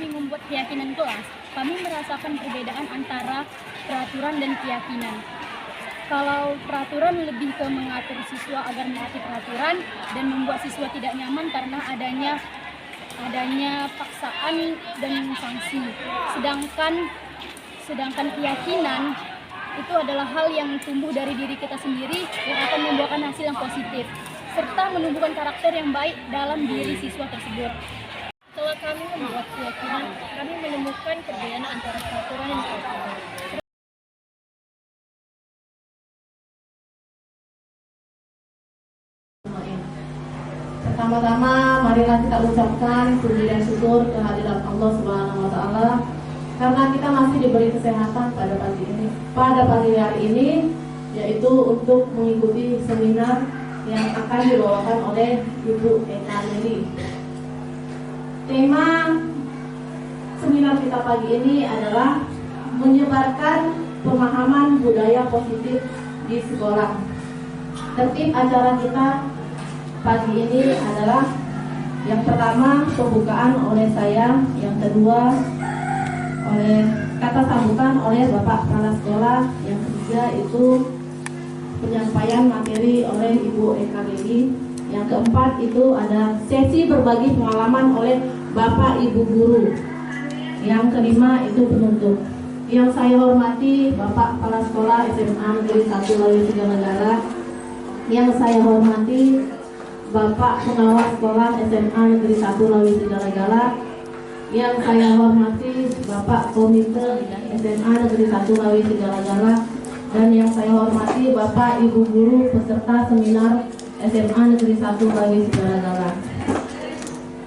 membuat keyakinan kelas, kami merasakan perbedaan antara peraturan dan keyakinan. Kalau peraturan lebih ke mengatur siswa agar menaati peraturan dan membuat siswa tidak nyaman karena adanya paksaan dan sanksi. Sedangkan keyakinan itu adalah hal yang tumbuh dari diri kita sendiri yang akan membuahkan hasil yang positif serta menumbuhkan karakter yang baik dalam diri siswa tersebut. Setelah kami membuat keyakinan, kami menemukan perbedaan antara peraturan dan keyakinan. Pertama-tama, marilah kita ucapkan puji dan syukur kehadirat Allah Subhanahu wa Ta'ala karena kita masih diberi kesehatan pada pagi hari ini, yaitu untuk mengikuti seminar yang akan dibawakan oleh Ibu Eka Lili. Tema seminar kita pagi ini adalah menyebarkan pemahaman budaya positif di sekolah. Tertib acara kita pagi ini adalah yang pertama pembukaan oleh saya, yang kedua oleh kata sambutan oleh Bapak Kepala Sekolah, yang ketiga itu penyampaian materi oleh Ibu Eka Lili, yang keempat itu ada sesi berbagi pengalaman oleh Bapak Ibu Guru, yang kelima itu penutup. Yang saya hormati Bapak Kepala Sekolah SMA Negeri 1 Lawi Tiganegara, yang saya hormati Bapak Pengawas Sekolah SMA Negeri 1 Lawi Tiganegara, yang saya hormati Bapak Komite SMA Negeri 1 Lawi Tiganegara, dan yang saya hormati Bapak Ibu Guru peserta seminar SMA Negeri 1 Lawi Tiganegara.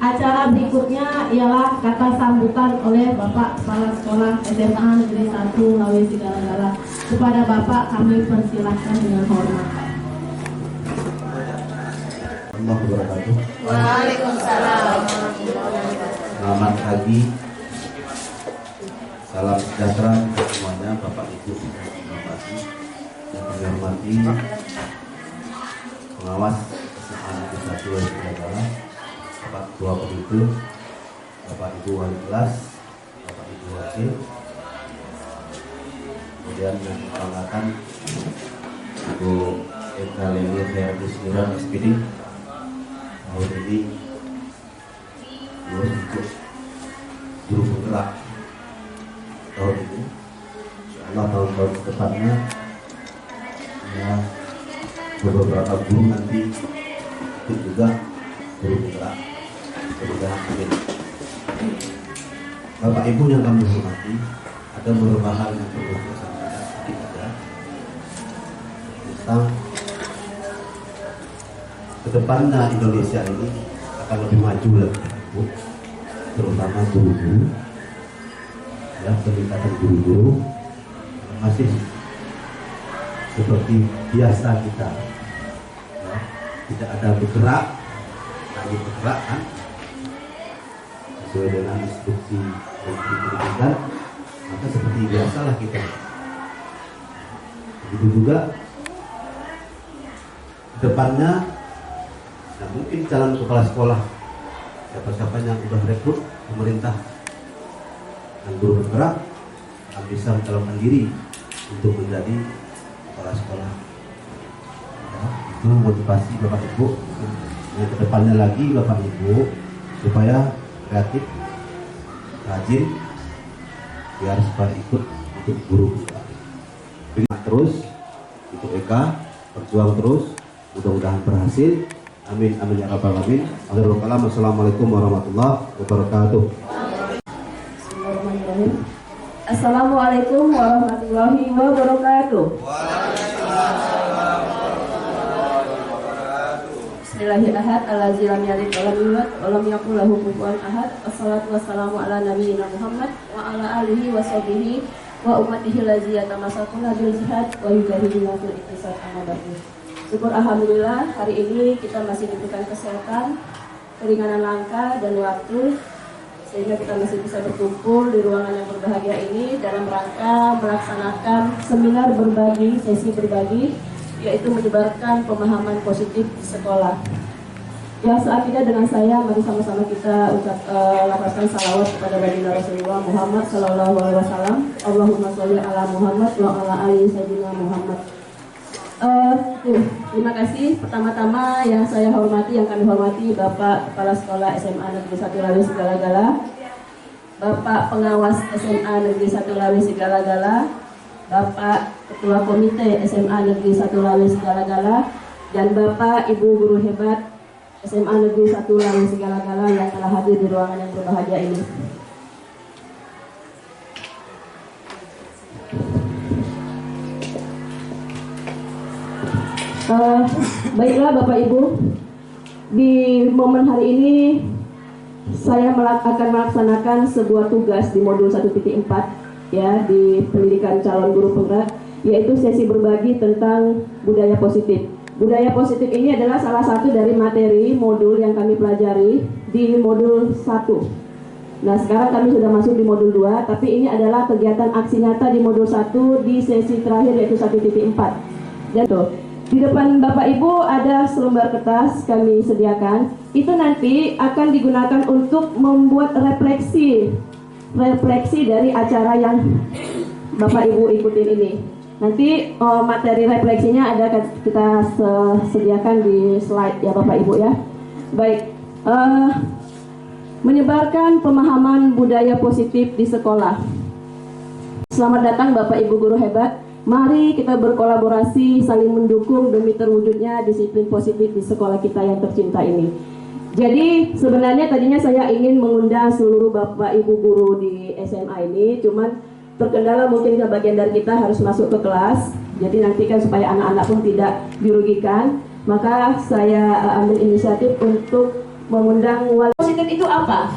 Acara berikutnya ialah kata sambutan oleh Bapak Kepala Sekolah SMA Negeri 1 Lawi Tiganegara. Kepada Bapak kami persilahkan dengan hormat. Waalaikumsalam. Selamat pagi, salam sejahtera untuk semuanya, Bapak Ibu yang kami hormati pengawas SMA Negeri 1 Lawi Tiganegara, Bapak Ketua Komite, Bapak Ibu Wali kelas, Bapak Ibu wakil, kemudian yang kehormatan Ibu Eka Lili Herdiusira SPD. Tahun ini untuk guru penggerak tahun ini, insya Allah tahun ke depannya ya beberapa guru nanti ikut juga guru penggerak. Amin. Bapak Ibu yang kami hormati, ada beberapa hal yang perlu saya sampaikan sedikit saja tentang kedepannya Indonesia ini akan lebih maju lagi, terutama guru-guru, ya, peningkatan guru-guru masih seperti biasa kita, ya, tidak ada bergerak, kami bergerak kan sesuai dengan instruksi Menteri Pendidikan, maka seperti biasalah kita. Begitu juga depannya. Nah, mungkin calon kepala sekolah, siapa-siapa yang sudah rekrut pemerintah dan guru bergerak akan bisa mencalonkan diri untuk menjadi kepala sekolah. Ya, itu motivasi Bapak Ibu. Yang kedepannya lagi Bapak Ibu supaya kreatif, rajin, biar supaya ikut untuk guru juga. Terus, itu Eka berjuang terus, mudah-mudahan berhasil. Amin, amin ya rabbal alamin. Assalamualaikum warahmatullahi wabarakatuh. Assalamualaikum warahmatullahi wabarakatuh. Bismillahirrahmanirrahim. Lam yalid wa lam yulad wa lam yakul lahu kufuwan ahad. Wassalatu wassalamu ala nabiyyina Muhammad wa ala alihi wa sahbihi wa ummatihi allazina tamassakuna bil jihad wa yujahiduna fil ihtisab amma ba'du. Syukur alhamdulillah hari ini kita masih diberikan kesehatan, keringanan langkah dan waktu sehingga kita masih bisa berkumpul di ruangan yang berbahagia ini dalam rangka melaksanakan seminar sesi berbagi, yaitu menyebarkan pemahaman positif di sekolah. Ya, selanjutnya dengan saya, mari sama-sama kita lapaskan salawat kepada baginda Rasulullah Muhammad Sallallahu Alaihi Wasallam. Allahumma sholli ala Muhammad wa ala ali sayyidina Muhammad. Terima kasih. Pertama-tama yang saya hormati, yang kami hormati Bapak Kepala Sekolah SMA Negeri 1 Lawi Segala-Gala, Bapak Pengawas SMA Negeri 1 Lawi Segala-Gala, Bapak Ketua Komite SMA Negeri 1 Lawi Segala-Gala, dan Bapak Ibu Guru Hebat SMA Negeri 1 Lawi Segala-Gala yang telah hadir di ruangan yang berbahagia ini. Baiklah Bapak Ibu, di momen hari ini saya akan melaksanakan sebuah tugas di modul 1.4 ya, di pendidikan calon guru penggerak, yaitu sesi berbagi tentang budaya positif. Budaya positif ini adalah salah satu dari materi modul yang kami pelajari di modul 1. Nah, sekarang kami sudah masuk di modul 2, tapi ini adalah kegiatan aksi nyata di modul 1 di sesi terakhir, yaitu 1.4. Dan tuh, di depan Bapak Ibu ada selembar kertas kami sediakan. Itu nanti akan digunakan untuk membuat refleksi dari acara yang Bapak Ibu ikutin ini. Nanti materi refleksinya ada kita sediakan di slide ya Bapak Ibu ya. Baik, menyebarkan pemahaman budaya positif di sekolah. Selamat datang Bapak Ibu guru hebat. Mari kita berkolaborasi, saling mendukung demi terwujudnya disiplin positif di sekolah kita yang tercinta ini. Jadi sebenarnya tadinya saya ingin mengundang seluruh Bapak Ibu guru di SMA ini, cuman terkendala mungkin sebagian dari kita harus masuk ke kelas. Jadi nanti kan supaya anak-anak pun tidak dirugikan, maka saya ambil inisiatif untuk mengundang wali. Positif itu apa?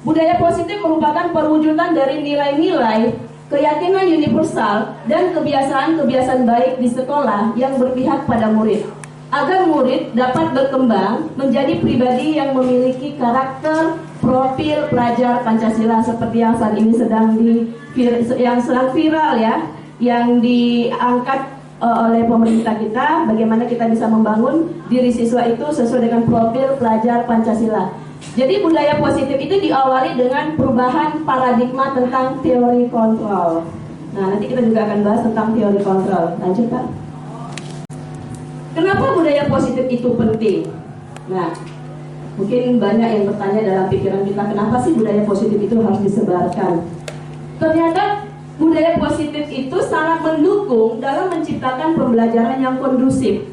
Budaya positif merupakan perwujudan dari nilai-nilai, keyakinan universal dan kebiasaan-kebiasaan baik di sekolah yang berpihak pada murid, agar murid dapat berkembang menjadi pribadi yang memiliki karakter, profil pelajar Pancasila seperti yang saat ini sedang viral ya, yang diangkat oleh pemerintah kita, bagaimana kita bisa membangun diri siswa itu sesuai dengan profil pelajar Pancasila. Jadi budaya positif itu diawali dengan perubahan paradigma tentang teori kontrol. Nah, nanti kita juga akan bahas tentang teori kontrol. Lanjut Pak. Kenapa budaya positif itu penting? Nah, mungkin banyak yang bertanya dalam pikiran kita, kenapa sih budaya positif itu harus disebarkan? Ternyata budaya positif itu sangat mendukung dalam menciptakan pembelajaran yang kondusif.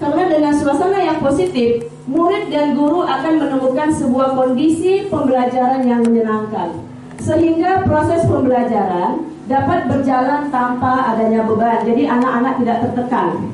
Karena dengan suasana yang positif, murid dan guru akan menemukan sebuah kondisi pembelajaran yang menyenangkan, sehingga proses pembelajaran dapat berjalan tanpa adanya beban. Jadi anak-anak tidak tertekan.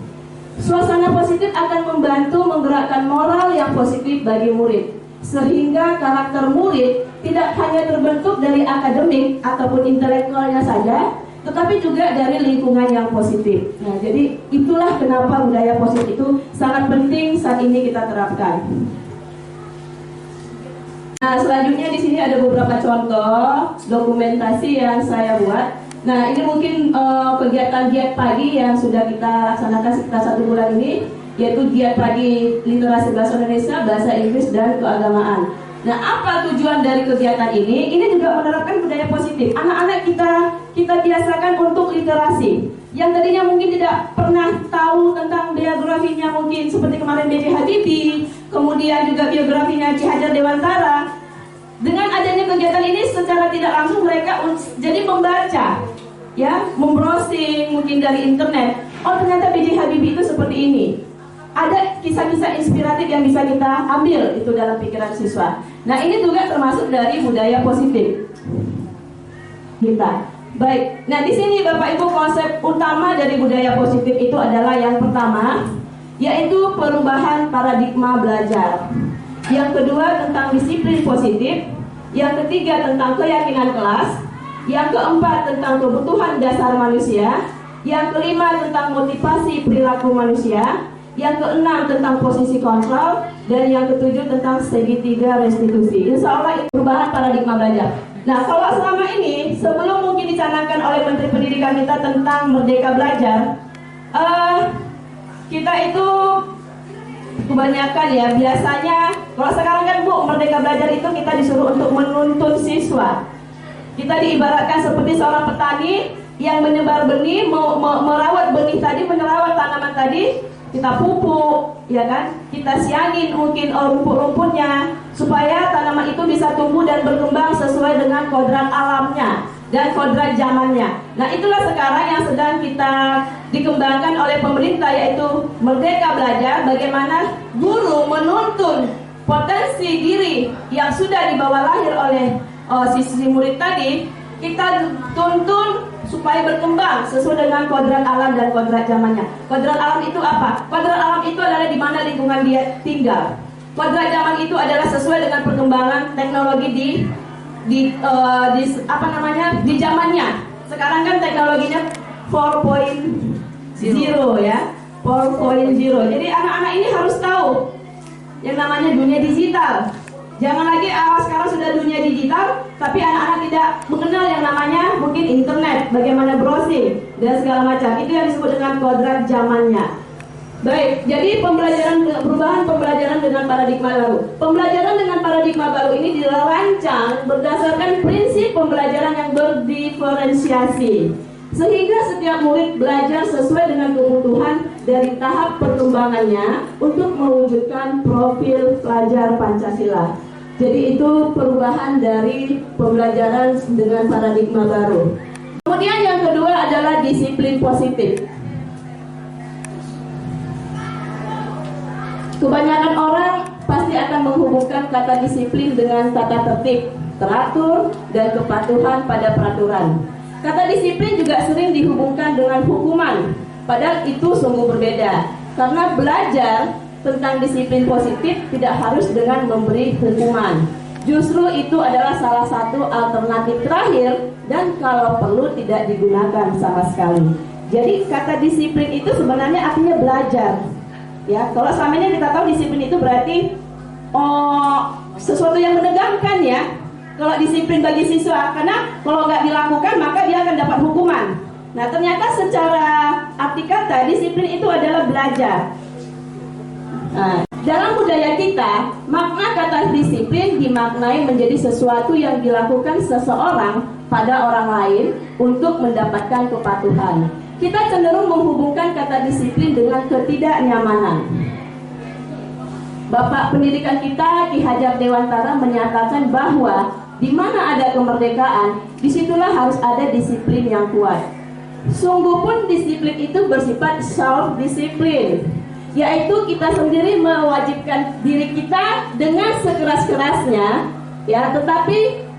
Suasana positif akan membantu menggerakkan moral yang positif bagi murid, sehingga karakter murid tidak hanya terbentuk dari akademik ataupun intelektualnya saja, tetapi juga dari lingkungan yang positif. Nah, jadi itulah kenapa budaya positif itu sangat penting saat ini kita terapkan. Nah, selanjutnya di sini ada beberapa contoh dokumentasi yang saya buat. Nah, ini mungkin kegiatan giat pagi yang sudah kita laksanakan sekitar 1 bulan ini, yaitu giat pagi literasi bahasa Indonesia, bahasa Inggris, dan keagamaan. Nah, apa tujuan dari kegiatan ini? Ini juga menerapkan budaya positif. Anak-anak kita biasakan untuk literasi. Yang tadinya mungkin tidak pernah tahu tentang biografinya, mungkin seperti kemarin B.J. Habibie, kemudian juga biografinya Ki Hajar Dewantara. Dengan adanya kegiatan ini secara tidak langsung mereka jadi membaca, ya, membrowsing mungkin dari internet. Oh, ternyata B.J. Habibie itu seperti ini. Ada kisah-kisah inspiratif yang bisa kita ambil itu dalam pikiran siswa. Nah, ini juga termasuk dari budaya positif kita. Baik, nah di sini Bapak Ibu konsep utama dari budaya positif itu adalah yang pertama, yaitu perubahan paradigma belajar. Yang kedua tentang disiplin positif. Yang ketiga tentang keyakinan kelas. Yang keempat tentang kebutuhan dasar manusia. Yang kelima tentang motivasi perilaku manusia. Yang keenam tentang posisi kontrol, dan yang ketujuh tentang segitiga restitusi. Insya Allah ini perubahan paradigma belajar. Nah, kalau selama ini sebelum mungkin dicanangkan oleh Menteri Pendidikan kita tentang Merdeka Belajar, kita itu kebanyakan ya biasanya Kalau sekarang kan Bu, Merdeka Belajar itu kita disuruh untuk menuntun siswa. Kita diibaratkan seperti seorang petani yang menyebar benih, merawat benih tadi, merawat tanaman tadi, kita pupuk, ya kan? Kita siangin mungkin rumput-rumputnya supaya tanaman itu bisa tumbuh dan berkembang sesuai dengan kodrat alamnya dan kodrat zamannya. Nah, itulah sekarang yang sedang kita dikembangkan oleh pemerintah, yaitu Merdeka Belajar, bagaimana guru menuntun potensi diri yang sudah dibawa lahir oleh siswi murid tadi, kita tuntun supaya berkembang sesuai dengan kodrat alam dan kodrat zamannya. Kodrat alam itu apa? Kodrat alam itu adalah di mana lingkungan dia tinggal. Kodrat zaman itu adalah sesuai dengan perkembangan teknologi di zamannya. Sekarang kan teknologinya 4.0 ya, 4.0. Jadi anak-anak ini harus tahu yang namanya dunia digital. Jangan lagi sekarang sudah dunia digital, tapi anak-anak tidak mengenal yang namanya mungkin internet, bagaimana browsing dan segala macam. Itu yang disebut dengan kodrat zamannya. Baik, jadi perubahan pembelajaran dengan paradigma baru. Pembelajaran dengan paradigma baru ini dirancang berdasarkan prinsip pembelajaran yang berdiferensiasi, sehingga setiap murid belajar sesuai dengan kebutuhan dari tahap perkembangannya untuk mewujudkan profil pelajar Pancasila. Jadi itu perubahan dari pembelajaran dengan paradigma baru. Kemudian yang kedua adalah disiplin positif. Kebanyakan orang pasti akan menghubungkan kata disiplin dengan tata tertib, teratur, dan kepatuhan pada peraturan. Kata disiplin juga sering dihubungkan dengan hukuman, padahal itu sungguh berbeda. Karena belajar tentang disiplin positif tidak harus dengan memberi hukuman. Justru itu adalah salah satu alternatif terakhir dan kalau perlu tidak digunakan sama sekali. Jadi kata disiplin itu sebenarnya artinya belajar. Ya, kalau selama ini kita tahu disiplin itu berarti sesuatu yang menegangkan ya. Kalau disiplin bagi siswa, karena kalau nggak dilakukan maka dia akan dapat hukuman. Nah, ternyata secara arti kata disiplin itu adalah belajar. Nah, dalam budaya kita, makna kata disiplin dimaknai menjadi sesuatu yang dilakukan seseorang pada orang lain untuk mendapatkan kepatuhan. Kita cenderung menghubungkan kata disiplin dengan ketidaknyamanan. Bapak pendidikan kita, Ki Hajar Dewantara, menyatakan bahwa di mana ada kemerdekaan, disitulah harus ada disiplin yang kuat. Sungguh pun disiplin itu bersifat self-disiplin, yaitu kita sendiri mewajibkan diri kita dengan sekeras-kerasnya, ya. Tetapi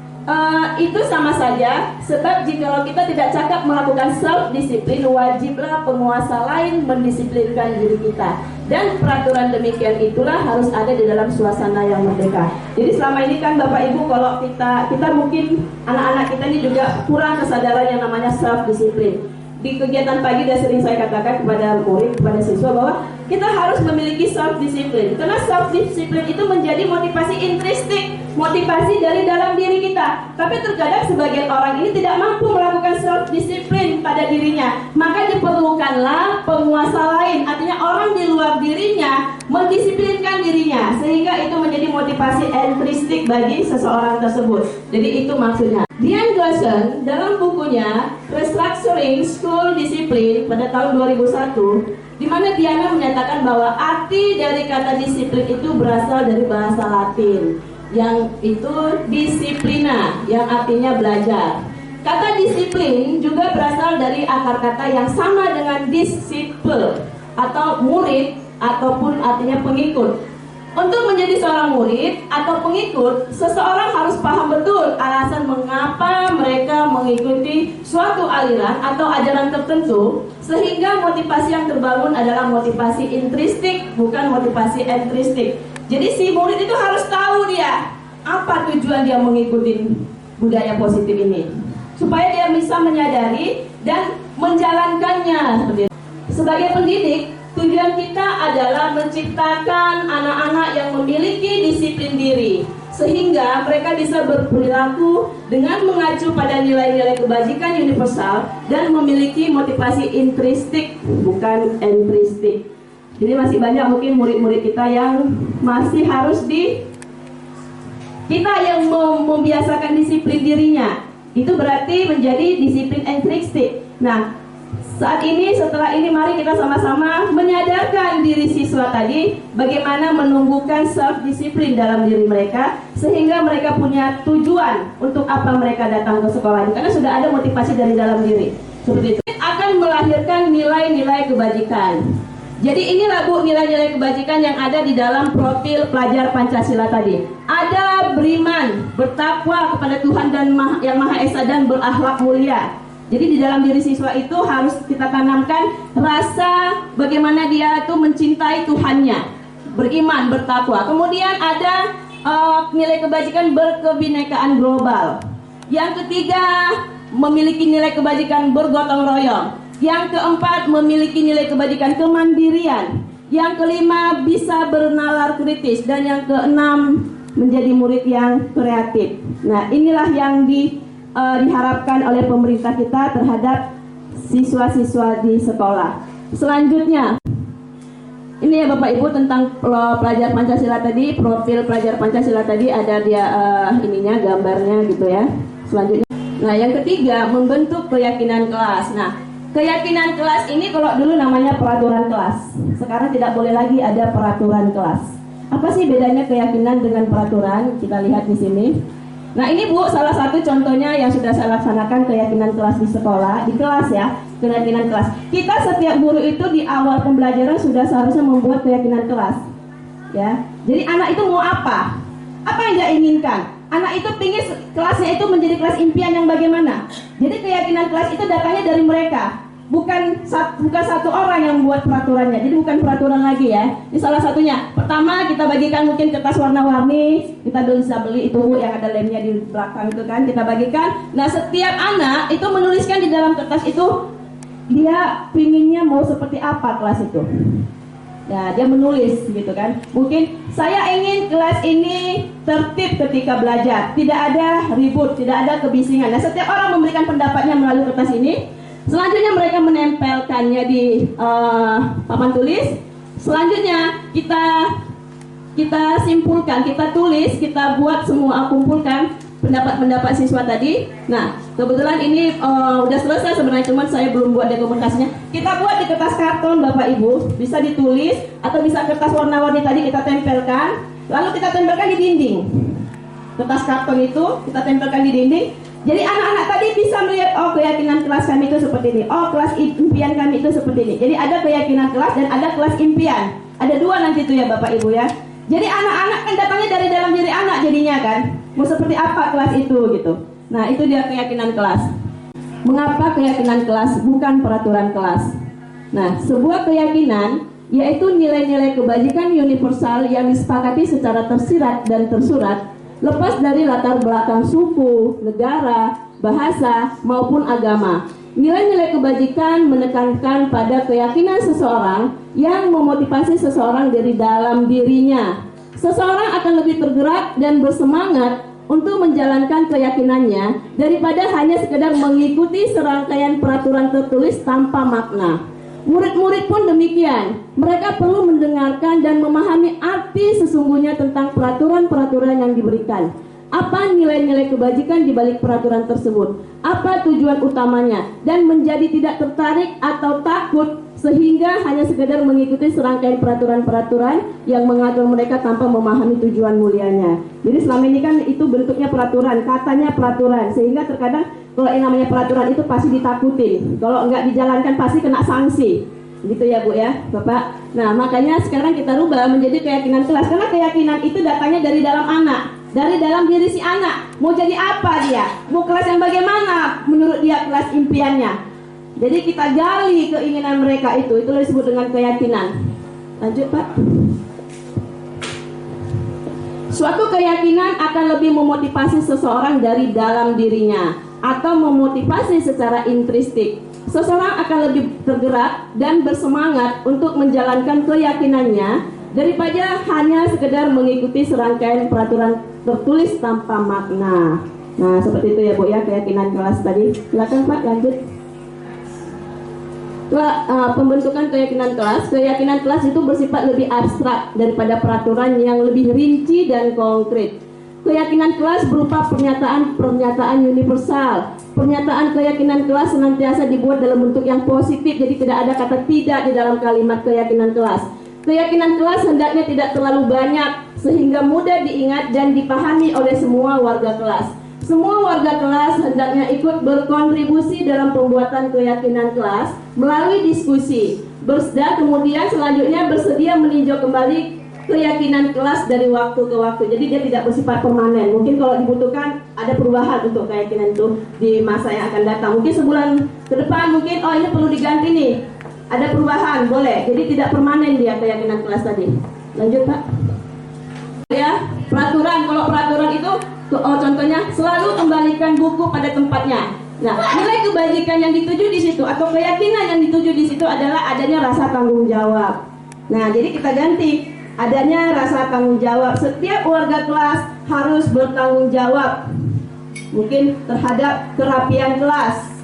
itu sama saja, sebab jika kita tidak cakap melakukan self-disiplin, wajiblah penguasa lain mendisiplinkan diri kita. Dan peraturan demikian itulah harus ada di dalam suasana yang merdeka. Jadi selama ini kan Bapak Ibu, kalau kita mungkin anak-anak kita ini juga kurang kesadaran yang namanya self-disiplin. Di kegiatan pagi sudah sering saya katakan kepada murid, kepada siswa bahwa kita harus memiliki self-disiplin. Karena self-disiplin itu menjadi motivasi intrinsik, motivasi dari dalam diri kita. Tapi terkadang sebagian orang ini tidak mampu melakukan self-disiplin pada dirinya. Maka diperlukanlah penguasa lain, artinya orang di luar dirinya mendisiplinkan dirinya, sehingga itu menjadi motivasi intrinsik bagi seseorang tersebut. Jadi itu maksudnya. Diane Glasson dalam bukunya Restructuring School Discipline pada tahun 2001, di mana Diana menyatakan bahwa arti dari kata disiplin itu berasal dari bahasa Latin, yang itu disiplina, yang artinya belajar. Kata disiplin juga berasal dari akar kata yang sama dengan disciple atau murid ataupun artinya pengikut. Untuk menjadi seorang murid atau pengikut, seseorang harus paham betul alasan mengapa mereka mengikuti suatu aliran atau ajaran tertentu, sehingga motivasi yang terbangun adalah motivasi intrinsik, bukan motivasi ekstrinsik. Jadi si murid itu harus tahu dia apa tujuan dia mengikuti budaya positif ini, supaya dia bisa menyadari dan menjalankannya. Sebagai pendidik, tujuan kita adalah menciptakan anak-anak yang memiliki disiplin diri, sehingga mereka bisa berperilaku dengan mengacu pada nilai-nilai kebajikan universal dan memiliki motivasi intrinsik, bukan ekstrinsik. Jadi masih banyak mungkin murid-murid kita yang masih harus Kita yang membiasakan disiplin dirinya, itu berarti menjadi disiplin intrinsic. Nah, saat ini, setelah ini, mari kita sama-sama menyadarkan diri siswa tadi bagaimana menumbuhkan self-disiplin dalam diri mereka, sehingga mereka punya tujuan untuk apa mereka datang ke sekolah ini, karena sudah ada motivasi dari dalam diri. Seperti itu akan melahirkan nilai-nilai kebajikan. Jadi inilah Bu nilai-nilai kebajikan yang ada di dalam profil pelajar Pancasila tadi. Ada beriman, bertakwa kepada Tuhan dan Yang Maha Esa dan berakhlak mulia. Jadi di dalam diri siswa itu harus kita tanamkan rasa bagaimana dia itu mencintai Tuhannya, beriman, bertakwa. Kemudian ada nilai kebajikan berkebinekaan global. Yang ketiga, memiliki nilai kebajikan bergotong royong. Yang keempat, memiliki nilai kebajikan kemandirian. Yang kelima, bisa bernalar kritis. Dan yang keenam, menjadi murid yang kreatif. Nah, inilah yang diharapkan oleh pemerintah kita terhadap siswa-siswa di sekolah. Selanjutnya, ini ya Bapak Ibu tentang pelajar Pancasila tadi, profil pelajar Pancasila tadi ada dia ininya, gambarnya gitu ya. Selanjutnya, nah yang ketiga, membentuk keyakinan kelas. Nah, keyakinan kelas ini kalau dulu namanya peraturan kelas, sekarang tidak boleh lagi ada peraturan kelas. Apa sih bedanya keyakinan dengan peraturan? Kita lihat di sini. Nah ini Bu, salah satu contohnya yang sudah saya laksanakan keyakinan kelas di sekolah, di kelas ya, keyakinan kelas. Kita setiap guru itu di awal pembelajaran sudah seharusnya membuat keyakinan kelas, ya. Jadi anak itu mau apa? Apa yang dia inginkan? Anak itu pingin kelasnya itu menjadi kelas impian yang bagaimana? Jadi keyakinan kelas itu datangnya dari mereka, bukan satu orang yang membuat peraturannya. Jadi bukan peraturan lagi ya. Ini salah satunya. Pertama kita bagikan mungkin kertas warna-warni. Kita bisa beli itu yang ada lemnya di belakang itu kan. Kita bagikan. Nah setiap anak itu menuliskan di dalam kertas itu dia pinginnya mau seperti apa kelas itu. Ya, dia menulis gitu kan. Mungkin saya ingin kelas ini tertib ketika belajar, tidak ada ribut, tidak ada kebisingan. Nah, setiap orang memberikan pendapatnya melalui kertas ini. Selanjutnya mereka menempelkannya di papan tulis. Selanjutnya kita simpulkan, kita tulis, kita buat semua, kumpulkan pendapat-pendapat siswa tadi. Nah, kebetulan ini udah selesai sebenarnya, cuman saya belum buat dokumentasinya. Kita buat di kertas karton Bapak Ibu, bisa ditulis atau bisa kertas warna-warni tadi kita tempelkan, lalu kita tempelkan di dinding. Kertas karton itu kita tempelkan di dinding. Jadi anak-anak tadi bisa melihat, oh keyakinan kelas kami itu seperti ini, oh kelas impian kami itu seperti ini. Jadi ada keyakinan kelas dan ada kelas impian. Ada dua nanti itu ya Bapak Ibu ya. Jadi anak-anak kan datangnya dari dalam diri anak jadinya kan. Mau seperti apa kelas itu gitu. Nah itu dia keyakinan kelas. Mengapa keyakinan kelas bukan peraturan kelas? Nah sebuah keyakinan yaitu nilai-nilai kebajikan universal yang disepakati secara tersirat dan tersurat, lepas dari latar belakang suku, negara, bahasa, maupun agama. Nilai-nilai kebajikan menekankan pada keyakinan seseorang yang memotivasi seseorang dari dalam dirinya. Seseorang akan lebih tergerak dan bersemangat untuk menjalankan keyakinannya daripada hanya sekedar mengikuti serangkaian peraturan tertulis tanpa makna. Murid-murid pun demikian. Mereka perlu mendengarkan dan memahami arti sesungguhnya tentang peraturan-peraturan yang diberikan. Apa nilai-nilai kebajikan di balik peraturan tersebut? Apa tujuan utamanya? Dan menjadi tidak tertarik atau takut sehingga hanya sekedar mengikuti serangkaian peraturan-peraturan yang mengatur mereka tanpa memahami tujuan mulianya. Jadi selama ini kan itu bentuknya peraturan, katanya peraturan, sehingga terkadang kalau yang namanya peraturan itu pasti ditakutin. Kalau nggak dijalankan pasti kena sanksi. Gitu ya Bu ya, Bapak. Nah makanya sekarang kita rubah menjadi keyakinan kelas, karena keyakinan itu datangnya dari dalam anak, dari dalam diri si anak. Mau jadi apa dia? Mau kelas yang bagaimana menurut dia kelas impiannya? Jadi kita gali keinginan mereka itu disebut dengan keyakinan. Lanjut Pak. Suatu keyakinan akan lebih memotivasi seseorang dari dalam dirinya atau memotivasi secara intrinsik. Seseorang akan lebih tergerak dan bersemangat untuk menjalankan keyakinannya daripada hanya sekedar mengikuti serangkaian peraturan tertulis tanpa makna. Nah, seperti itu ya Bu ya, keyakinan kelas tadi. Silakan Pak, lanjut. Pembentukan keyakinan kelas itu bersifat lebih abstrak daripada peraturan yang lebih rinci dan konkret. Keyakinan kelas berupa pernyataan universal. Pernyataan keyakinan kelas senantiasa dibuat dalam bentuk yang positif, jadi tidak ada kata tidak di dalam kalimat keyakinan kelas. Keyakinan kelas hendaknya tidak terlalu banyak sehingga mudah diingat dan dipahami oleh semua warga kelas. Semua warga kelas hendaknya ikut berkontribusi dalam pembuatan keyakinan kelas melalui diskusi. Kemudian selanjutnya bersedia meninjau kembali keyakinan kelas dari waktu ke waktu. Jadi dia tidak bersifat permanen. Mungkin kalau dibutuhkan ada perubahan untuk keyakinan itu di masa yang akan datang. Mungkin sebulan ke depan mungkin ini perlu diganti nih. Ada perubahan, boleh. Jadi tidak permanen dia keyakinan kelas tadi. Lanjut Pak. Ya, peraturan. Kalau peraturan itu contohnya selalu kembalikan buku pada tempatnya. Nah, nilai kebajikan yang dituju di situ atau keyakinan yang dituju di situ adalah adanya rasa tanggung jawab. Nah, jadi kita ganti adanya rasa tanggung jawab. Setiap warga kelas harus bertanggung jawab, mungkin terhadap kerapian kelas.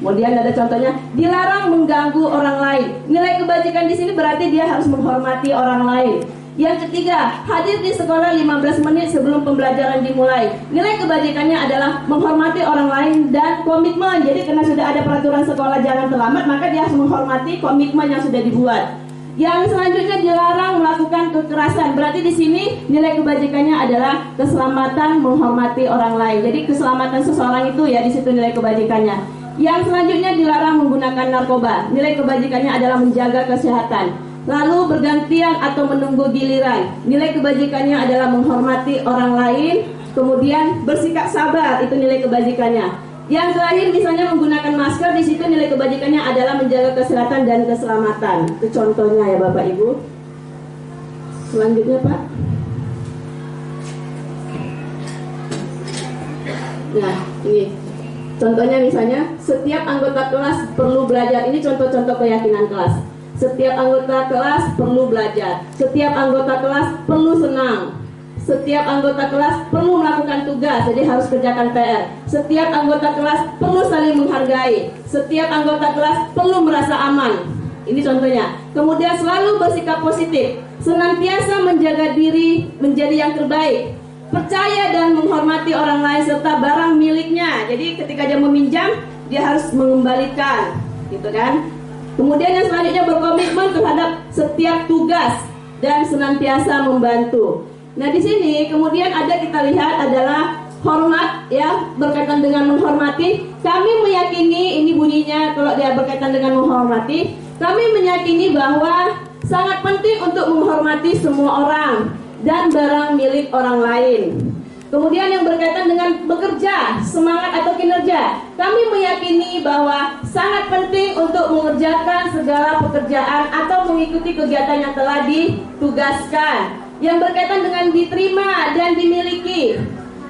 Kemudian ada contohnya, dilarang mengganggu orang lain. Nilai kebajikan di sini berarti dia harus menghormati orang lain. Yang ketiga, hadir di sekolah 15 menit sebelum pembelajaran dimulai. Nilai kebajikannya adalah menghormati orang lain dan komitmen. Jadi karena sudah ada peraturan sekolah jangan terlambat, maka dia harus menghormati komitmen yang sudah dibuat. Yang selanjutnya dilarang melakukan kekerasan. Berarti di sini nilai kebajikannya adalah keselamatan, menghormati orang lain. Jadi keselamatan seseorang itu ya di situ nilai kebajikannya. Yang selanjutnya dilarang menggunakan narkoba. Nilai kebajikannya adalah menjaga kesehatan. Lalu bergantian atau menunggu giliran. Nilai kebajikannya adalah menghormati orang lain. Kemudian bersikap sabar, itu nilai kebajikannya. Yang terakhir misalnya menggunakan masker, di situ nilai kebajikannya adalah menjaga kesehatan dan keselamatan. Itu contohnya ya Bapak Ibu. Selanjutnya Pak. Nah ini contohnya misalnya setiap anggota kelas perlu belajar. Ini contoh-contoh keyakinan kelas. Setiap anggota kelas perlu belajar. Setiap anggota kelas perlu senang. Setiap anggota kelas perlu melakukan tugas, jadi harus kerjakan PR. Setiap anggota kelas perlu saling menghargai. Setiap anggota kelas perlu merasa aman. Ini contohnya. Kemudian selalu bersikap positif, senantiasa menjaga diri menjadi yang terbaik, percaya dan menghormati orang lain serta barang miliknya. Jadi ketika dia meminjam, dia harus mengembalikan, gitu kan? Kemudian yang selanjutnya berkomitmen terhadap setiap tugas dan senantiasa membantu. Nah di sini kemudian ada kita lihat adalah hormat ya, berkaitan dengan menghormati. Kami meyakini, ini bunyinya kalau dia berkaitan dengan menghormati, kami meyakini bahwa sangat penting untuk menghormati semua orang dan barang milik orang lain. Kemudian yang berkaitan dengan bekerja, semangat atau kinerja, kami meyakini bahwa sangat penting untuk mengerjakan segala pekerjaan atau mengikuti kegiatan yang telah ditugaskan. Yang berkaitan dengan diterima dan dimiliki,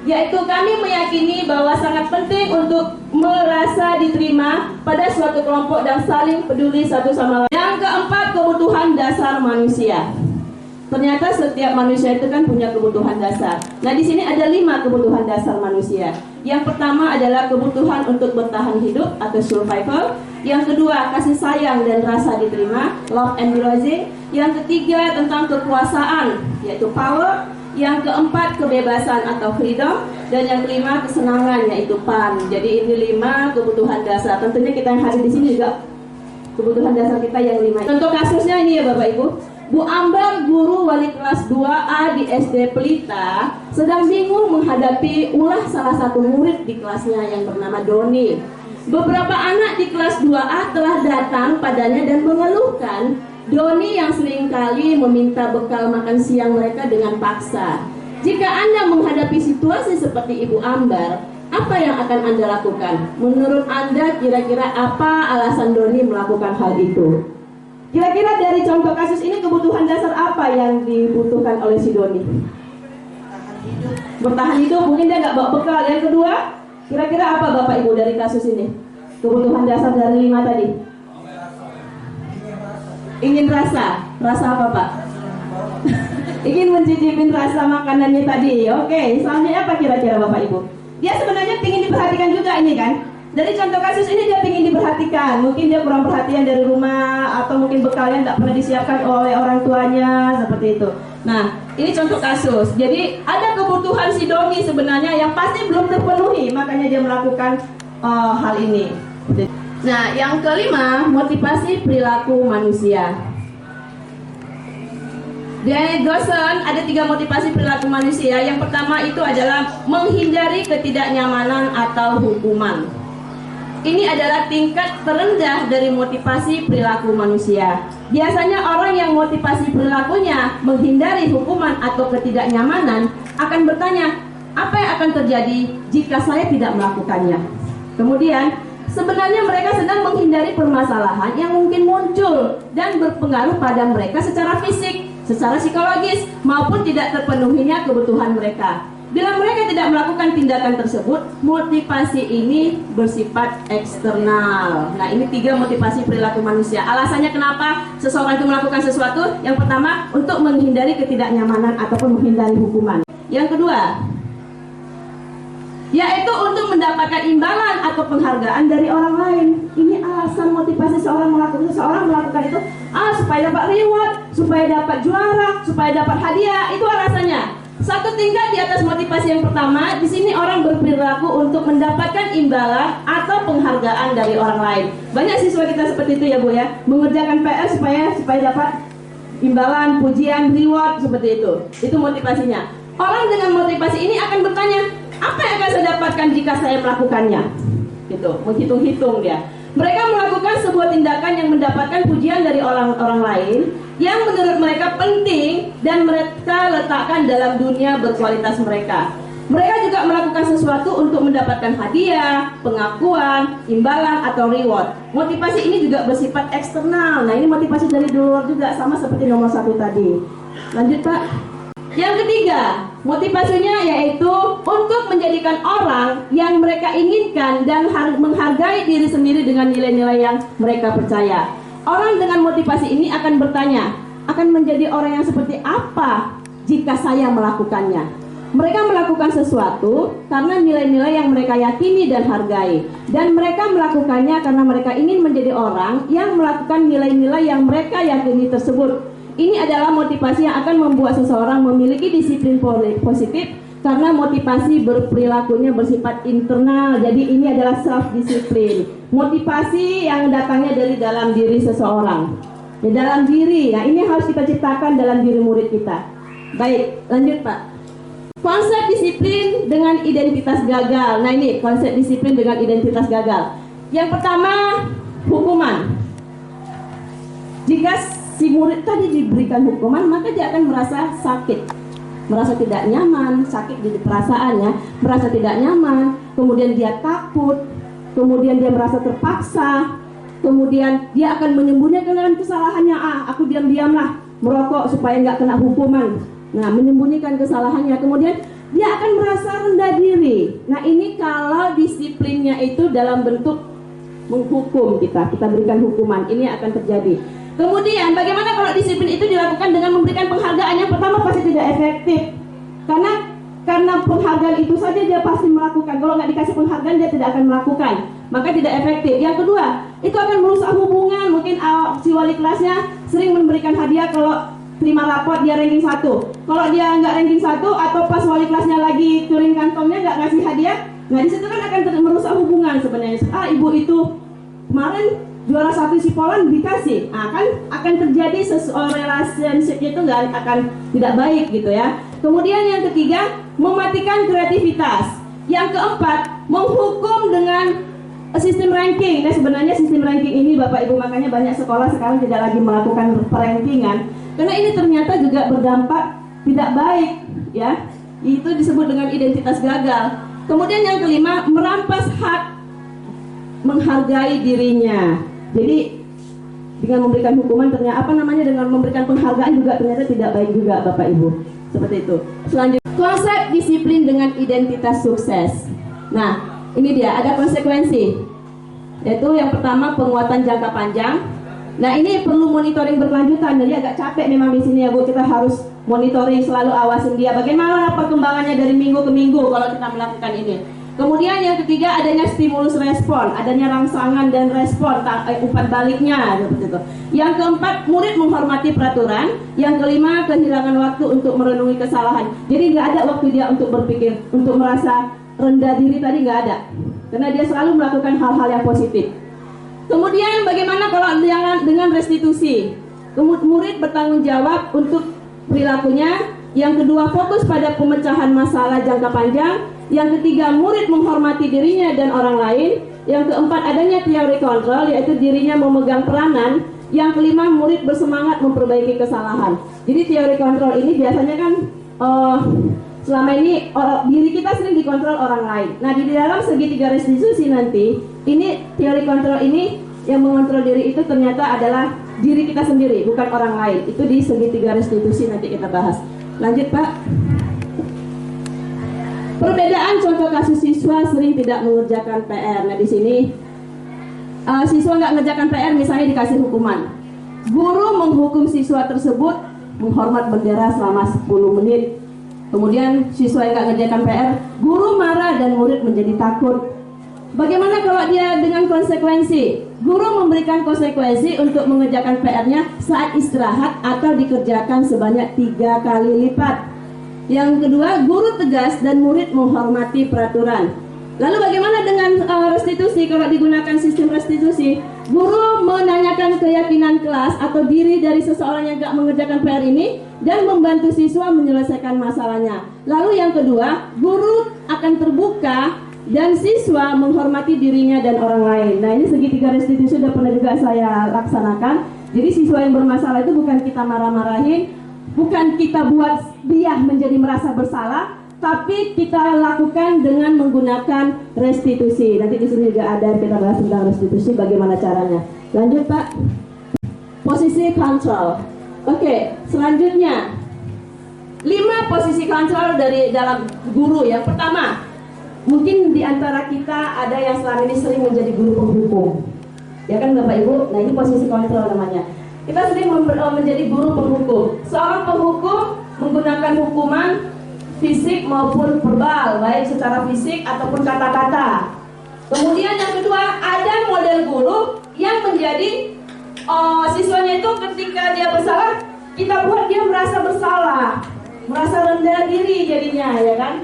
yaitu kami meyakini bahwa sangat penting untuk merasa diterima pada suatu kelompok dan saling peduli satu sama lain. Yang keempat, kebutuhan dasar manusia. Ternyata setiap manusia itu kan punya kebutuhan dasar. Nah di sini ada 5 kebutuhan dasar manusia. Yang pertama adalah kebutuhan untuk bertahan hidup atau survival. Yang kedua, kasih sayang dan rasa diterima, love and belonging. Yang ketiga, tentang kekuasaan, yaitu power. Yang keempat, kebebasan atau freedom. Dan yang kelima, kesenangan, yaitu fun. Jadi ini 5 kebutuhan dasar. Tentunya kita yang hadir di sini juga kebutuhan dasar kita yang 5. Contoh kasusnya ini ya Bapak Ibu. Bu Ambar, guru wali kelas 2A di SD Pelita, sedang bingung menghadapi ulah salah satu murid di kelasnya yang bernama Doni. Beberapa anak di kelas 2A telah datang padanya dan mengeluhkan Doni yang seringkali meminta bekal makan siang mereka dengan paksa. Jika Anda menghadapi situasi seperti Ibu Ambar, apa yang akan Anda lakukan? Menurut Anda kira-kira apa alasan Doni melakukan hal itu? Kira-kira dari contoh kasus ini kebutuhan dasar apa yang dibutuhkan oleh si Doni? Bertahan hidup, mungkin dia nggak bawa bekal. Yang kedua, kira-kira apa Bapak Ibu dari kasus ini? Kebutuhan dasar dari 5 tadi. Ingin rasa apa Pak? Ingin mencicipin rasa makanannya tadi. Oke, selanjutnya apa kira-kira Bapak Ibu? Dia sebenarnya ingin diperhatikan juga ini kan? Dari contoh kasus ini dia ingin diperhatikan. Mungkin dia kurang perhatian dari rumah, atau mungkin bekalnya tidak pernah disiapkan oleh orang tuanya, seperti itu. Nah, Ini contoh kasus. Jadi ada kebutuhan si Doni sebenarnya yang pasti belum terpenuhi, makanya dia melakukan hal ini. Nah, yang kelima, motivasi perilaku manusia. Dari Dawson ada 3 motivasi perilaku manusia. Yang pertama itu adalah menghindari ketidaknyamanan atau hukuman. Ini adalah tingkat terendah dari motivasi perilaku manusia. Biasanya orang yang motivasi perilakunya menghindari hukuman atau ketidaknyamanan akan bertanya, apa yang akan terjadi jika saya tidak melakukannya? Kemudian, sebenarnya mereka sedang menghindari permasalahan yang mungkin muncul dan berpengaruh pada mereka secara fisik, secara psikologis, maupun tidak terpenuhinya kebutuhan mereka. Bila mereka tidak melakukan tindakan tersebut, motivasi ini bersifat eksternal. Nah, ini 3 motivasi perilaku manusia. Alasannya kenapa seseorang itu melakukan sesuatu? Yang pertama, untuk menghindari ketidaknyamanan ataupun menghindari hukuman. Yang kedua, yaitu untuk mendapatkan imbalan atau penghargaan dari orang lain. Ini alasan motivasi seseorang melakukan itu, supaya dapat reward, supaya dapat juara, supaya dapat hadiah. Itu alasannya. Satu tingkat di atas motivasi yang pertama, di sini orang berperilaku untuk mendapatkan imbalan atau penghargaan dari orang lain. Banyak siswa kita seperti itu ya Bu ya, mengerjakan PR supaya dapat imbalan, pujian, reward seperti itu. Itu motivasinya. Orang dengan motivasi ini akan bertanya, apa yang akan saya dapatkan jika saya melakukannya? Gitu, menghitung-hitung dia. Mereka melakukan sebuah tindakan yang mendapatkan pujian dari orang-orang lain yang menurut mereka penting dan mereka letakkan dalam dunia berkualitas mereka. Mereka juga melakukan sesuatu untuk mendapatkan hadiah, pengakuan, imbalan atau reward. Motivasi ini juga bersifat eksternal. Nah, ini motivasi dari luar juga, sama seperti nomor 1 tadi. Lanjut Pak. Yang ketiga, motivasinya yaitu untuk menjadikan orang yang mereka inginkan dan menghargai diri sendiri dengan nilai-nilai yang mereka percaya. Orang dengan motivasi ini akan bertanya, akan menjadi orang yang seperti apa jika saya melakukannya? Mereka melakukan sesuatu karena nilai-nilai yang mereka yakini dan hargai. Dan mereka melakukannya karena mereka ingin menjadi orang yang melakukan nilai-nilai yang mereka yakini tersebut. Ini adalah motivasi yang akan membuat seseorang memiliki disiplin positif karena motivasi berperilakunya bersifat internal. Jadi ini adalah self-disiplin. Motivasi yang datangnya dari dalam diri seseorang. Di dalam diri. Nah, ini harus kita ciptakan dalam diri murid kita. Baik, lanjut Pak. Konsep disiplin dengan identitas gagal. Nah, ini konsep disiplin dengan identitas gagal. Yang pertama, hukuman. Jika si murid tadi diberikan hukuman, maka dia akan merasa sakit, merasa tidak nyaman, sakit di perasaannya, merasa tidak nyaman, kemudian dia takut, kemudian dia merasa terpaksa, kemudian dia akan menyembunyikan kesalahannya. Aku diam-diamlah merokok supaya nggak kena hukuman. Nah, menyembunyikan kesalahannya, kemudian dia akan merasa rendah diri. Nah, ini kalau disiplinnya itu dalam bentuk menghukum kita berikan hukuman, ini akan terjadi. Kemudian bagaimana kalau disiplin itu dilakukan dengan memberikan penghargaan? Yang pertama pasti tidak efektif, karena penghargaan itu saja dia pasti melakukan. Kalau nggak dikasih penghargaan dia tidak akan melakukan, maka tidak efektif. Yang kedua, itu akan merusak hubungan. Mungkin si wali kelasnya sering memberikan hadiah kalau terima raport dia ranking 1. Kalau dia nggak ranking 1 atau pas wali kelasnya lagi touring kantongnya nggak ngasih hadiah, nah di situ kan akan merusak hubungan sebenarnya. Ibu itu kemarin juara 1 si Poland dikasih, akan terjadi relationship itu nggak akan tidak baik gitu ya. Kemudian yang ketiga, mematikan kreativitas. Yang keempat, menghukum dengan sistem ranking. Nah, sebenarnya sistem ranking ini Bapak Ibu, makanya banyak sekolah sekarang tidak lagi melakukan rankingan karena ini ternyata juga berdampak tidak baik ya. Itu disebut dengan identitas gagal. Kemudian yang kelima, merampas hak menghargai dirinya. Jadi dengan memberikan hukuman dengan memberikan penghargaan juga ternyata tidak baik juga Bapak Ibu. Seperti itu. Selanjutnya, konsep disiplin dengan identitas sukses. Nah, ini dia ada konsekuensi. Yaitu yang pertama penguatan jangka panjang. Nah, ini perlu monitoring berkelanjutan. Jadi agak capek memang di sini ya Bu, kita harus monitoring, selalu awasin dia bagaimana perkembangannya dari minggu ke minggu kalau kita melakukan ini. Kemudian yang ketiga adanya stimulus respon, adanya rangsangan dan respon, umpan baliknya seperti itu. Yang keempat, murid menghormati peraturan. Yang kelima, kehilangan waktu untuk merenungi kesalahan. Jadi nggak ada waktu dia untuk berpikir, untuk merasa rendah diri tadi nggak ada, karena dia selalu melakukan hal-hal yang positif. Kemudian bagaimana kalau dengan restitusi? Murid bertanggung jawab untuk perilakunya. Yang kedua, fokus pada pemecahan masalah jangka panjang. Yang ketiga, murid menghormati dirinya dan orang lain. Yang keempat, adanya teori kontrol, yaitu dirinya memegang peranan. Yang kelima, murid bersemangat memperbaiki kesalahan. Jadi teori kontrol ini biasanya kan selama ini diri kita sering dikontrol orang lain. Nah, di dalam segitiga restitusi nanti, ini teori kontrol ini yang mengontrol diri itu ternyata adalah diri kita sendiri, bukan orang lain. Itu di segitiga restitusi nanti kita bahas. Lanjut, Pak. Perbedaan contoh kasus siswa sering tidak mengerjakan PR. Nah, di sini siswa nggak mengerjakan PR, misalnya dikasih hukuman. Guru menghukum siswa tersebut menghormat bendera selama 10 menit. Kemudian siswa yang nggak mengerjakan PR, guru marah dan murid menjadi takut. Bagaimana kalau dia dengan konsekuensi? Guru memberikan konsekuensi untuk mengerjakan PR-nya saat istirahat atau dikerjakan sebanyak 3 kali lipat. Yang kedua, guru tegas dan murid menghormati peraturan. Lalu bagaimana dengan restitusi? Kalau digunakan sistem restitusi, guru menanyakan keyakinan kelas atau diri dari seseorang yang tidak mengerjakan PR ini dan membantu siswa menyelesaikan masalahnya. Lalu yang kedua, guru akan terbuka dan siswa menghormati dirinya dan orang lain. Nah, ini segitiga restitusi sudah pernah juga saya laksanakan. Jadi siswa yang bermasalah itu bukan kita marah-marahin, bukan kita buat dia menjadi merasa bersalah, tapi kita lakukan dengan menggunakan restitusi. Nanti di sini juga ada kita bahas tentang restitusi, bagaimana caranya. Lanjut, Pak. Posisi kontrol. Oke, selanjutnya 5 posisi kontrol dari dalam guru. Yang pertama, mungkin di antara kita ada yang selama ini sering menjadi guru penghukum. Ya kan Bapak Ibu? Nah, ini posisi kontrol namanya. Kita sering menjadi guru penghukum. Seorang penghukum menggunakan hukuman fisik maupun verbal, baik secara fisik ataupun kata-kata. Kemudian yang kedua, ada model guru yang menjadi siswanya itu ketika dia bersalah, kita buat dia merasa bersalah, merasa rendah diri jadinya, ya kan?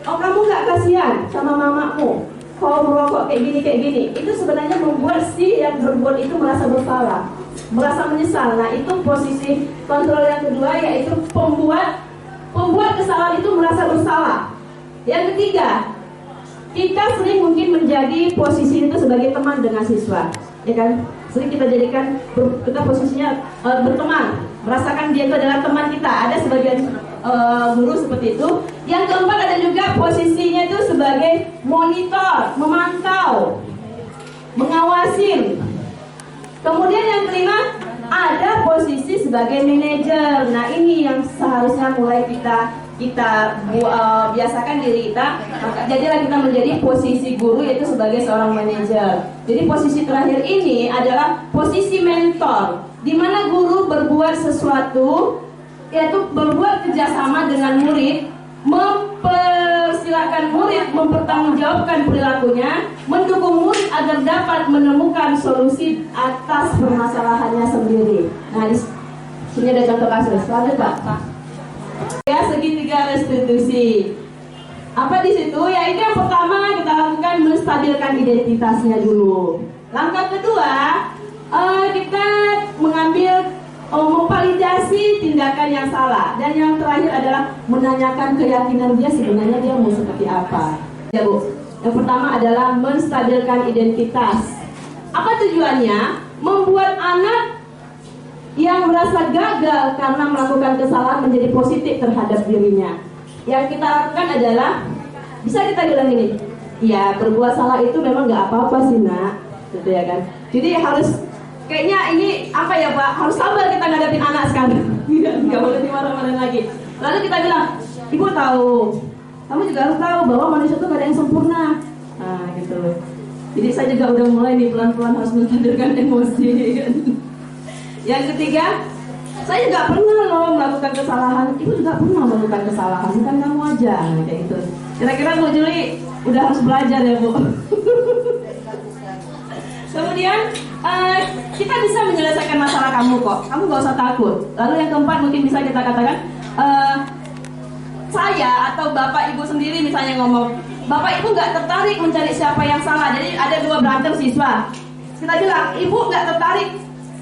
Oh, kamu nggak kasihan sama mamamu, kau merokok kayak gini. Itu sebenarnya membuat si yang berbuat itu merasa bersalah, merasa menyesal. Nah, itu posisi kontrol yang kedua, yaitu pembuat kesalahan itu merasa bersalah. Yang ketiga, kita sering mungkin menjadi posisi itu sebagai teman dengan siswa, ya kan? Sering kita jadikan kita posisinya berteman, merasakan dia itu adalah teman kita. Ada sebagian guru seperti itu. Yang keempat, ada juga posisinya itu sebagai monitor, memantau, mengawasin. Kemudian yang kelima, ada posisi sebagai manajer. Nah, ini yang seharusnya mulai kita biasakan diri kita. Maka jadilah kita menjadi posisi guru, yaitu sebagai seorang manajer. Jadi posisi terakhir ini adalah posisi mentor, di mana guru berbuat sesuatu, yaitu berbuat kerjasama dengan murid, mempersilahkan murid mempertanggungjawabkan perilakunya, mendukung murid agar dapat menemukan solusi atas permasalahannya sendiri. Nah, di sini ada contoh kasus. Lanjut, Pak. Ya, segitiga restitusi. Apa di situ? Ya, itu yang pertama kita lakukan, menstabilkan identitasnya dulu. Langkah kedua, kita mengambil memvalidasi tindakan yang salah, dan yang terakhir adalah menanyakan keyakinan dia sebenarnya dia mau seperti apa. Ya, Bu. Yang pertama adalah menstabilkan identitas. Apa tujuannya? Membuat anak yang merasa gagal karena melakukan kesalahan menjadi positif terhadap dirinya. Yang kita lakukan adalah, bisa kita bilang ini, ya berbuat salah itu memang nggak apa-apa sih nak, gitu ya kan. Jadi harus kayaknya ini apa ya Pak, harus sabar kita ngadepin anak sekarang. Nggak boleh dimarah-marahin lagi. Lalu kita bilang, ibu tahu, kamu juga harus tahu bahwa manusia itu gak ada yang sempurna. Nah gitu. Jadi saya juga udah mulai nih pelan-pelan harus menstabilkan emosi. Yang ketiga, saya juga pernah loh melakukan kesalahan. Ibu juga pernah melakukan kesalahan, bukan kamu aja, kayak gitu. Kira-kira Bu Juli udah harus belajar ya Bu. Kemudian kita bisa menyelesaikan masalah kamu kok. Kamu gak usah takut. Lalu yang keempat mungkin bisa kita katakan, saya atau bapak ibu sendiri misalnya ngomong, bapak ibu nggak tertarik mencari siapa yang salah. Jadi ada dua berantem siswa. Kita bilang, ibu nggak tertarik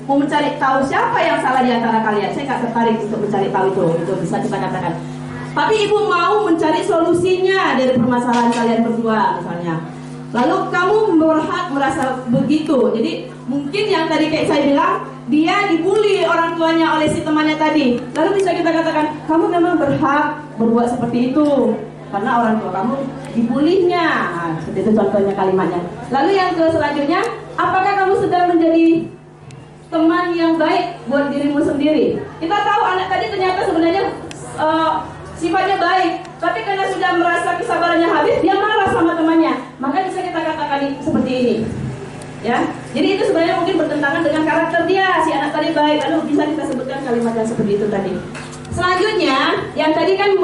mau mencari tahu siapa yang salah di antara kalian. Saya nggak tertarik untuk mencari tahu itu bisa kita katakan. Tapi ibu mau mencari solusinya dari permasalahan kalian berdua misalnya. Lalu kamu berhak merasa begitu. Jadi mungkin yang tadi kayak saya bilang, dia dibully orang tuanya oleh si temannya tadi. Lalu bisa kita katakan, kamu memang berhak berbuat seperti itu karena orang tua kamu dibulinya. Nah, seperti itu contohnya kalimatnya. Lalu yang selanjutnya, apakah kamu sedang menjadi teman yang baik buat dirimu sendiri? Kita tahu anak tadi ternyata sebenarnya sifatnya baik, tapi karena sudah merasa kesabarannya habis, dia marah sama temannya. Maka bisa kita katakan seperti ini, ya. Jadi itu sebenarnya mungkin bertentangan dengan karakter dia. Si anak tadi baik, lalu bisa kita sebutkan kalimat yang seperti itu tadi. Selanjutnya, yang tadi kan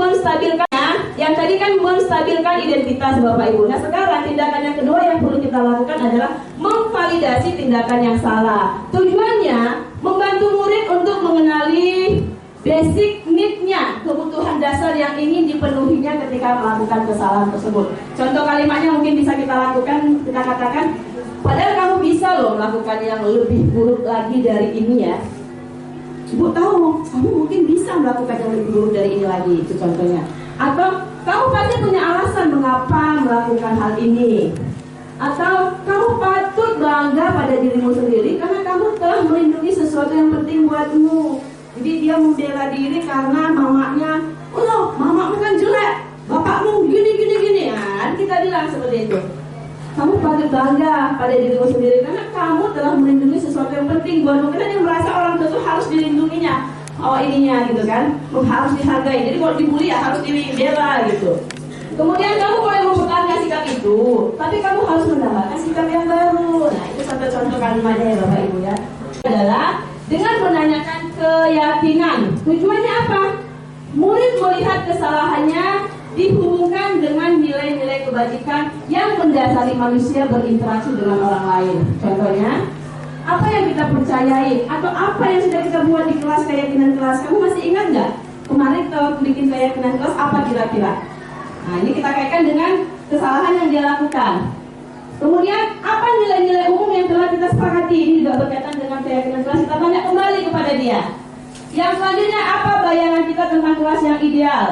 menstabilkan identitas Bapak Ibu. Nah sekarang tindakan yang kedua yang perlu kita lakukan adalah memvalidasi tindakan yang salah. Tujuannya membantu murid untuk mengenali basic need-nya, kebutuhan dasar yang ingin dipenuhinya ketika melakukan kesalahan tersebut. Contoh kalimatnya mungkin bisa kita lakukan, kita katakan, padahal kamu bisa loh melakukan yang lebih buruk lagi dari ini ya. Ibu tahu, kamu mungkin bisa melakukan yang lebih buruk dari ini lagi, itu contohnya. Atau kamu pasti punya alasan mengapa melakukan hal ini. Atau kamu patut bangga pada dirimu sendiri karena kamu telah melindungi sesuatu yang penting buatmu. Jadi dia membela diri karena mamanya, oh mamamu kan jelek, bapakmu gini. Nah, kita bilang seperti itu. Kamu patut bangga pada dirimu sendiri karena kamu telah melindungi sesuatu yang penting buatmu. Karena dia merasa orang tua itu harus dilindunginya, ininya gitu kan, harus dihargai. Jadi kalau dibully ya harus dibela gitu. Kemudian kamu boleh mempertahankan sikap itu, tapi kamu harus mendapatkan sikap yang baru. Nah itu contoh-contoh kalimatnya ya Bapak Ibu ya. Adalah dengan menanyakan keyakinan. Tujuannya apa? Murid melihat kesalahannya dihubungkan dengan nilai-nilai kebajikan yang mendasari manusia berinteraksi dengan orang lain. Contohnya, apa yang kita percayai atau apa yang sudah kita buat di kelas keyakinan kelas. Kamu masih ingat nggak? Kemarin kita bikin keyakinan kelas apa kira-kira? Nah ini kita kaitkan dengan kesalahan yang dia lakukan. Kemudian apa nilai-nilai umum yang telah kita sepakati? Ini juga berkaitan dengan keyakinan kelas. Kita tanya kembali kepada dia. Yang selanjutnya, apa bayangan kita tentang kelas yang ideal?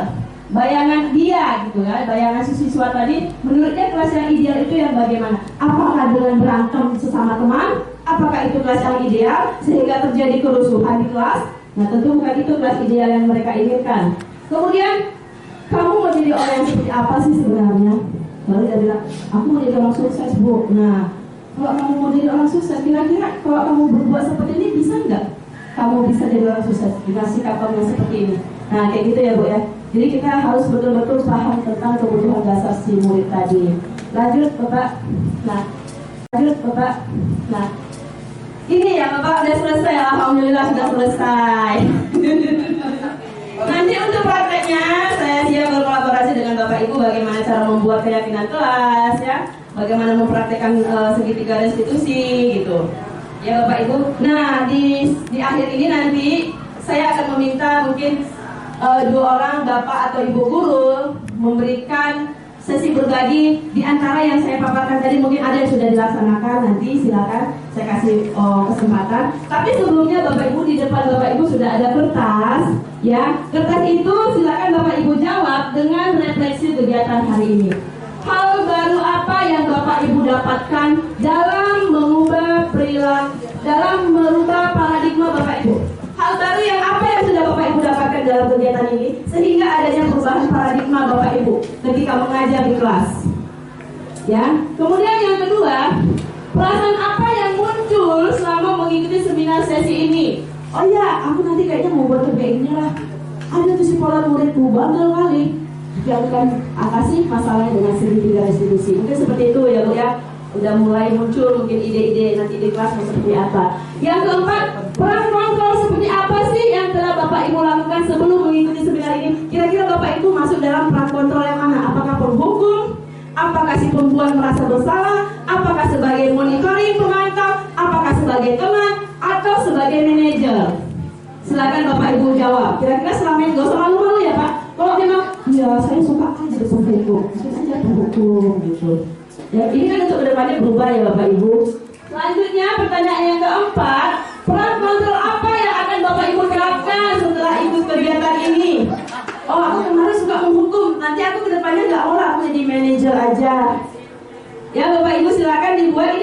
Bayangan dia gitu kan, bayangan si siswa tadi, menurutnya kelas yang ideal itu yang bagaimana? Apakah dengan berantem sesama teman? Apakah itu kelas yang ideal sehingga terjadi kerusuhan di kelas? Nah tentu bukan itu kelas ideal yang mereka inginkan. Kemudian, kamu mau jadi orang yang seperti apa sih sebenarnya? Lalu dia bilang, aku mau jadi orang sukses Bu. Nah, kalau kamu mau jadi orang sukses, kira-kira kalau kamu berbuat seperti ini bisa nggak? Kamu bisa jadi orang sukses dengan sikap kamu seperti ini. Nah kayak gitu ya Bu ya. Jadi kita harus betul-betul paham tentang kebutuhan dasar si murid tadi. Lanjut Bapak. Nah, ini ya Bapak udah selesai. Alhamdulillah sudah selesai. Nanti untuk prakteknya saya siap berkolaborasi dengan Bapak Ibu bagaimana cara membuat keyakinan kelas ya, bagaimana mempraktekkan segitiga restitusi gitu. Ya Bapak Ibu. Nah di akhir ini nanti saya akan meminta mungkin dua orang Bapak atau Ibu guru memberikan sesi berbagi di antara yang saya paparkan tadi. Mungkin ada yang sudah dilaksanakan, nanti silakan saya kasih kesempatan. Tapi sebelumnya Bapak Ibu, di depan Bapak Ibu sudah ada kertas ya. Kertas itu silakan Bapak Ibu jawab dengan refleksi kegiatan hari ini. Hal baru apa yang Bapak Ibu dapatkan dalam mengubah perilaku, dalam merubah paradigma Bapak Ibu? Hal baru yang apa yang sudah Bapak Ibu dapatkan dalam kegiatan ini sehingga adanya perubahan paradigma Bapak Ibu ketika mengajar di kelas? Ya. Kemudian yang kedua, perasaan apa yang muncul selama mengikuti seminar sesi ini? Oh ya, aku nanti kayaknya mau buat KBM-nya lah. Ada tuh si pola murid tuh bandel kali. Jangan atasi masalahnya dengan segitiga restitusi. Mungkin seperti itu ya Bu ya. Udah mulai muncul mungkin ide-ide nanti di kelas mau seperti apa. Yang keempat, peran kontrol seperti apa sih yang telah Bapak Ibu lakukan sebelum mengikuti seminar ini? Kira-kira Bapak Ibu masuk dalam peran kontrol yang mana? Apakah penghukum? Apakah si perempuan merasa bersalah? Apakah sebagai monitoring pemantau? Apakah sebagai teman? Atau sebagai manajer? Silakan Bapak Ibu jawab. Kira-kira selama ini gak usah malu-malu ya Pak. Kalau memang, ya saya suka aja seperti itu, saya saja terhukum gitu. Ya ini kan untuk kedepannya berubah ya Bapak Ibu. Selanjutnya pertanyaan yang keempat, peran kontrol apa yang akan Bapak Ibu terapkan setelah ikut kegiatan ini? Oh, aku kemarin suka menghukum, nanti aku kedepannya nggak mau lah, aku jadi manajer aja. Ya Bapak Ibu silakan dibuat.